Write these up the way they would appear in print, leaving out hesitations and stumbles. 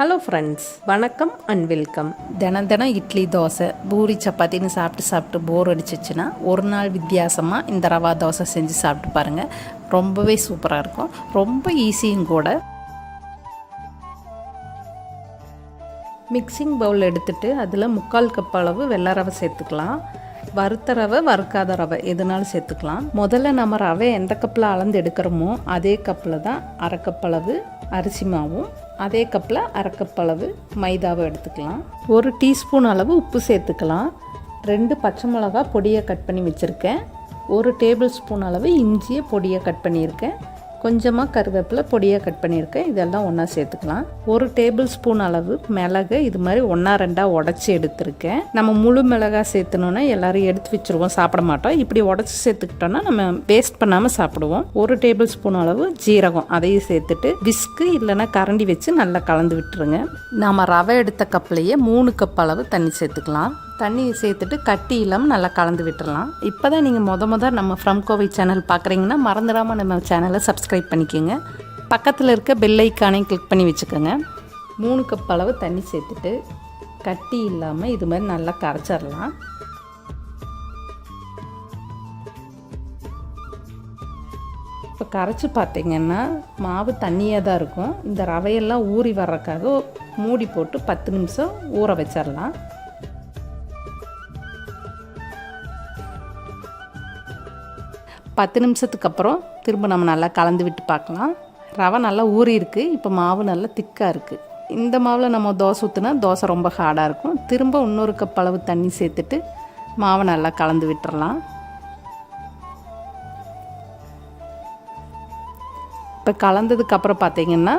Hello friends, வணக்கம் and welcome. தினம் இட்லி தோசை பூரி சப்பாத்தின்னு சாப்பிட்டு போர் அடிச்சிச்சுன்னா ஒரு நாள் வித்தியாசமாக இந்த ரவா தோசை செஞ்சு சாப்பிட்டு பாருங்கள். ரொம்பவே சூப்பராக இருக்கும், ரொம்ப ஈஸியும் கூட. மிக்சிங் பவுல் எடுத்துகிட்டு அதில் 3/4 கப் அளவு வெள்ளை ரவை சேர்த்துக்கலாம். வறுத்த ரவை வறுக்காத ரவை எதுனாலும் சேர்த்துக்கலாம். முதல்ல நம்ம ரவை எந்த கப்பில் அளந்து எடுக்கிறோமோ அதே கப்பில் தான் 1/2 கப் அளவு அரிசி மாவும், அதே கப்பில் 1/2 கப் அளவு மைதாவை எடுத்துக்கலாம். 1 டீஸ்பூன் அளவு உப்பு சேர்த்துக்கலாம். 2 பச்சை மிளகா பொடியை கட் பண்ணி வச்சுருக்கேன். 1 டேபிள் ஸ்பூன் அளவு இஞ்சியை பொடியை கட் பண்ணியிருக்கேன். கொஞ்சமாக கருவேப்பிலை பொடியை கட் பண்ணியிருக்கேன். இதெல்லாம் ஒன்றா சேர்த்துக்கலாம். 1 டேபிள் ஸ்பூன் அளவு மிளகு இது மாதிரி 1-2 உடச்சி எடுத்துருக்கேன். நம்ம முழு மிளகாய் சேர்த்துனோன்னா எல்லோரும் எடுத்து வச்சுருவோம், சாப்பிட மாட்டோம். இப்படி உடச்சி சேர்த்துக்கிட்டோன்னா நம்ம வேஸ்ட் பண்ணாமல் சாப்பிடுவோம். 1 டேபிள் ஸ்பூன் அளவு ஜீரகம் அதையும் சேர்த்துட்டு விஸ்கு இல்லைன்னா கரண்டி வச்சு நல்லா கலந்து விட்டுருங்க. நம்ம ரவை எடுத்த கப்லேயே 3 கப் அளவு தண்ணி சேர்த்துக்கலாம். தண்ணி சேர்த்துட்டு கட்டி இல்லாமல் நல்லா கலந்து விட்டுடலாம். இப்போ தான் நீங்கள் முத நம்ம ஃப்ரம் கோவை சேனல் பார்க்குறீங்கன்னா மறந்துடாமல் நம்ம சேனலை சப்ஸ்கிரைப் பண்ணிக்கோங்க. பக்கத்தில் இருக்க பெல் ஐக்கானையும் கிளிக் பண்ணி வச்சுக்கோங்க. 3 கப் அளவு தண்ணி சேர்த்துட்டு கட்டி இல்லாமல் இது மாதிரி நல்லா கரைச்சிடலாம். இப்போ கரைச்சி பார்த்திங்கன்னா மாவு தண்ணியாக தான் இருக்கும். இந்த ரவையெல்லாம் ஊறி வர்றதுக்காக மூடி போட்டு 10 நிமிஷம் ஊற வச்சிடலாம். 10 நிமிஷத்துக்கு அப்புறம் திரும்ப நம்ம நல்லா கலந்து விட்டு பார்க்கலாம். ரவை நல்லா ஊறி இருக்குது. இப்போ மாவு நல்லா திக்காக இருக்குது. இந்த மாவில் நம்ம தோசை ஊற்றினா தோசை ரொம்ப ஹார்டாக இருக்கும். திரும்ப 1 கப் அளவு தண்ணி சேர்த்துட்டு மாவை நல்லா கலந்து விட்டுறலாம். இப்போ கலந்ததுக்கப்புறம் பார்த்திங்கன்னா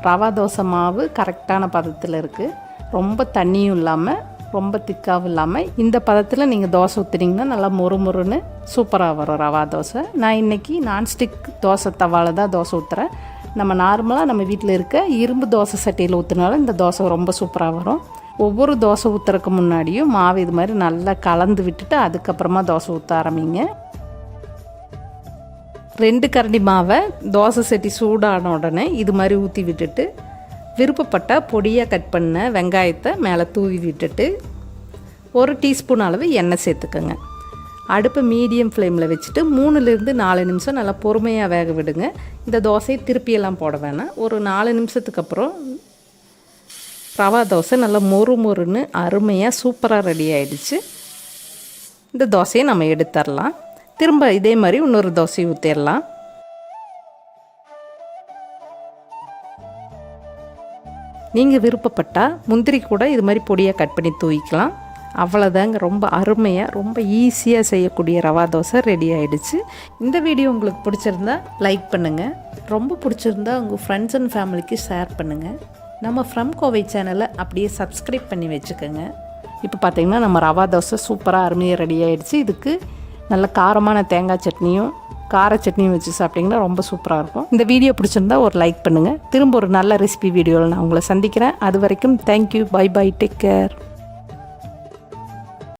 ரவா தோசை மாவு கரெக்டான பதத்தில் இருக்குது. ரொம்ப தண்ணியும் இல்லாமல் ரொம்ப திக்காகவும் இல்லாமல் இந்த பதத்தில் நீங்கள் தோசை ஊற்றுனீங்கன்னா நல்லா மொறுன்னு சூப்பராக வரும் ரவா தோசை. நான் இன்றைக்கி நான்ஸ்டிக் தோசை தவாவில் தான் தோசை ஊற்றுறேன். நம்ம நார்மலாக நம்ம வீட்டில் இருக்க இரும்பு தோசை சட்டியில் ஊற்றினாலும் இந்த தோசை ரொம்ப சூப்பராக வரும். ஒவ்வொரு தோசை ஊற்றுறதுக்கு முன்னாடியும் மாவு இது மாதிரி நல்லா கலந்து விட்டுட்டு அதுக்கப்புறமா தோசை ஊற்ற ஆரம்பிங்க. 2 கரண்டி மாவை தோசை சட்டி சூடான உடனே இது மாதிரி ஊற்றி விட்டுட்டு விருப்பப்பட்ட பொடியாக கட் பண்ண வெங்காயத்தை மேலே தூவி விட்டுட்டு 1 டீஸ்பூன் அளவு எண்ணெய் சேர்த்துக்கோங்க. அடுப்பை மீடியம் ஃப்ளேமில் வச்சுட்டு 3-4 நிமிஷம் நல்லா பொறுமையாக வேக விடுங்க. இந்த தோசையை திருப்பியெல்லாம் போட வேணாம். ஒரு 4 நிமிஷத்துக்கு அப்புறம் ரவா தோசை நல்லா மொறுன்னு அருமையாக சூப்பராக ரெடி ஆகிடுச்சு. இந்த தோசையை நம்ம எடுத்துடலாம். திரும்ப இதே மாதிரி இன்னொரு தோசையை ஊற்றிடலாம். நீங்கள் விருப்பப்பட்டால் முந்திரி கூட இது மாதிரி பொடியாக கட் பண்ணி தூவிக்கலாம். அவ்வளோதாங்க, ரொம்ப அருமையாக ரொம்ப ஈஸியாக செய்யக்கூடிய ரவா தோசை ரெடி ஆகிடுச்சு. இந்த வீடியோ உங்களுக்கு பிடிச்சிருந்தா லைக் பண்ணுங்கள். ரொம்ப பிடிச்சிருந்தா உங்கள் ஃப்ரெண்ட்ஸ் அண்ட் ஃபேமிலிக்கு ஷேர் பண்ணுங்கள். நம்ம ஃப்ரம் கோவை சேனலை அப்படியே சப்ஸ்கிரைப் பண்ணி வச்சுக்கோங்க. இப்போ பார்த்திங்கன்னா நம்ம ரவா தோசை சூப்பராக அருமையாக ரெடி ஆகிடுச்சு. இதுக்கு நல்ல காரமான தேங்காய் சட்னியும் கார சட்னியும் வச்சு சாப்பிட்டிங்கன்னா ரொம்ப சூப்பராக இருக்கும். இந்த வீடியோ பிடிச்சிருந்தா ஒரு லைக் பண்ணுங்கள். திரும்ப ஒரு நல்ல ரெசிபி வீடியோவில் நான் உங்களை சந்திக்கிறேன். அது வரைக்கும் thank you, bye bye, take care.